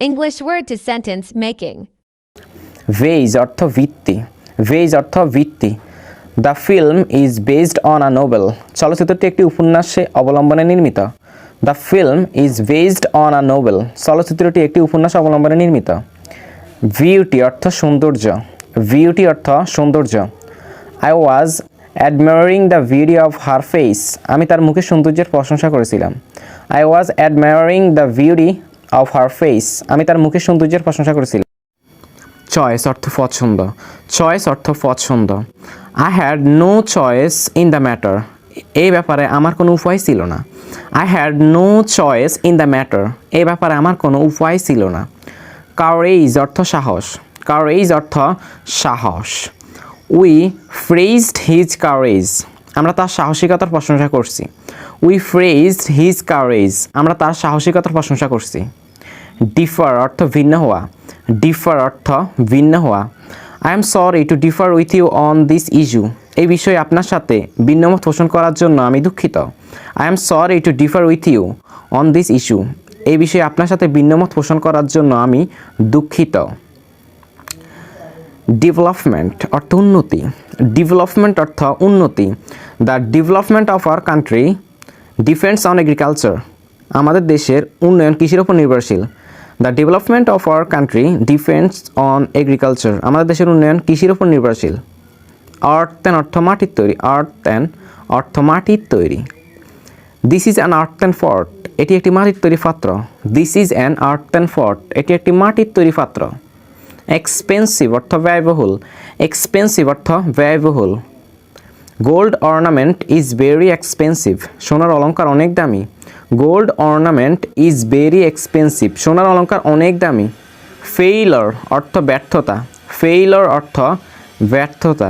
English word to sentence making. Base অর্থ ভিত্তি, base অর্থ ভিত্তি। The film is based on a novel, চলচ্চিত্রটি একটি উপন্যাসে অবলম্বনে নির্মিত। The film is based on a novel, চলচ্চিত্রটি একটি উপন্যাস অবলম্বনে নির্মিত। বিউটি অর্থ সৌন্দর্য, বিউটি অর্থ সৌন্দর্য। I was অ্যাডমায়ারিং the beauty of her face, আমি তার মুখের সৌন্দর্যের প্রশংসা করেছিলাম। I was অ্যাডমায়ারিং the beauty of her face, আমি তার মুখের সৌন্দর্যের প্রশংসা করেছিলাম। চয়েস অর্থ পছন্দ, চয়েস অর্থ পছন্দ। I had no choice in the matter, এই ব্যাপারে আমার কোনো উপায় ছিল না। I had no choice in the matter, এই ব্যাপারে আমার কোনো উপায় ছিল না। কারেজ অর্থ সাহস, কারেজ অর্থ সাহস। উই ফ্রেজড হিজ কারেজ, আমরা তার সাহসিকতার প্রশংসা করছি। উই ফ্রেজড হিজ কারেজ, আমরা তার সাহসিকতার প্রশংসা করছি। ডিফার অর্থ ভিন্ন হওয়া, ডিফার অর্থ ভিন্ন হওয়া। I am sorry to differ with you on this issue, এই বিষয়ে আপনার সাথে ভিন্নমত পোষণ করার জন্য আমি দুঃখিত। I am sorry to differ with you on this issue, এই বিষয়ে আপনার সাথে ভিন্নমত পোষণ করার জন্য আমি দুঃখিত। ডেভেলপমেন্ট অর্থ উন্নতি, ডেভেলপমেন্ট অর্থ উন্নতি। The development of our country depends on agriculture, আমাদের দেশের উন্নয়ন কৃষির উপর নির্ভরশীল। The development of our country depends on agriculture, আমাদের দেশের উন্নয়ন কৃষির উপর নির্ভরশীল। আর্থেন অর্থ মাটির তৈরি, আর্থেন অর্থ মাটির তৈরি। This is an earthen fort, এটি একটি মাটির তৈরি পাত্র। This is an earthen fort, এটি একটি মাটির তৈরি পাত্র। এক্সপেন্সিভ অর্থ ব্যয়বহুল, এক্সপেন্সিভ অর্থ ব্যয়বহুল। Gold ornament is very expensive, সোনার অলঙ্কার অনেক দামি। Gold ornament is very expensive, সোনার অলঙ্কার অনেক দামি। ফেইলর অর্থ ব্যর্থতা, ফেইলর অর্থ ব্যর্থতা।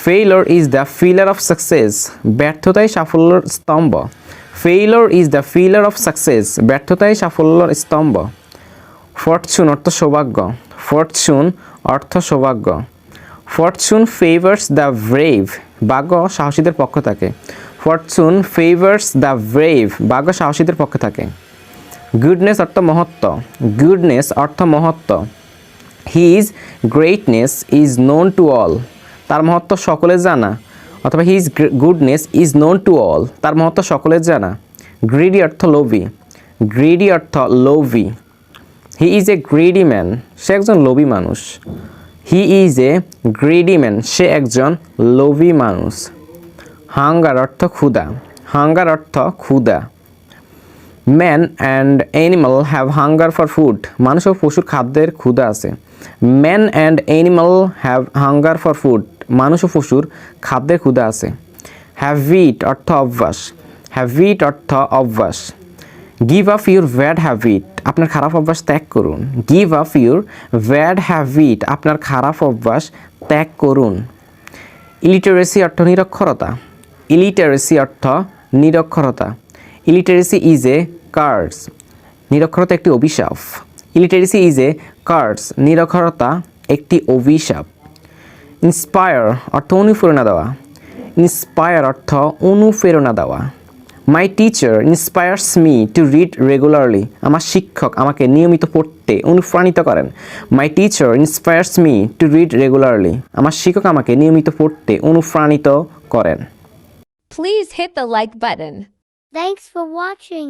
Failure is the pillar of success, ব্যর্থতাই সাফল্যের স্তম্ভ। Failure is the pillar of success, ব্যর্থতাই সাফল্যের স্তম্ভ। ফরচুন অর্থ সৌভাগ্য, ফরচুন অর্থ সৌভাগ্য। ফরচুন ফেভার্স দ্য ব্রেভ, ভাগ্য সাহসীদের পক্ষ থাকে। ফরচুন ফেভার্স দ্য ব্রেভ, ভাগ্য সাহসীদের পক্ষে থাকে। গুডনেস অর্থ মহত্ব, গুডনেস অর্থ মহত্ব। His greatness is known to all, তার মহত্ব সকলের জানা, অথবা his goodness is known to all, তার মহত্ব সকলের জানা। গ্রিডি অর্থ লোভী, গ্রিডি অর্থ লোভী। He is a greedy man, সে একজন লোভী মানুষ। He is a greedy man, সে একজন লোভী মানুষ। হাঙ্গার অর্থ ক্ষুধা, হাঙ্গার অর্থ ক্ষুধা। Man and animal have hunger for food, মানুষ ও পশুর খাদ্যের ক্ষুধা আছে। Man and animal have hunger for food, মানুষ ও পশুর খাদ্যের ক্ষুধা আছে। হ্যাবিট অর্থ অভ্যাস, হ্যাবিট অর্থ অভ্যাস। Give up your bad habit, আপনার খারাপ অভ্যাস ত্যাগ করুন। Give up your bad habit, আপনার খারাপ অভ্যাস ত্যাগ করুন। ইলিটারেসি অর্থ নিরক্ষরতা, ইলিটারেসি অর্থ নিরক্ষরতা। ইলিটারেসি ইজ এ কার্স, নিরক্ষরতা একটি অভিশাপ। ইলিটারেসি ইজ এ কার্স, নিরক্ষরতা একটি অভিশাপ। ইন্সপায়ার অর্থ অনুপ্রেরণা দেওয়া, ইন্সপায়ার অর্থ অনুপ্রেরণা দেওয়া। My teacher inspires me to read regularly, আমার শিক্ষক আমাকে নিয়মিত পড়তে অনুপ্রাণিত করেন। My teacher inspires me to read regularly, আমার শিক্ষক আমাকে নিয়মিত পড়তে অনুপ্রাণিত করেন। Please hit the like button. Thanks for watching.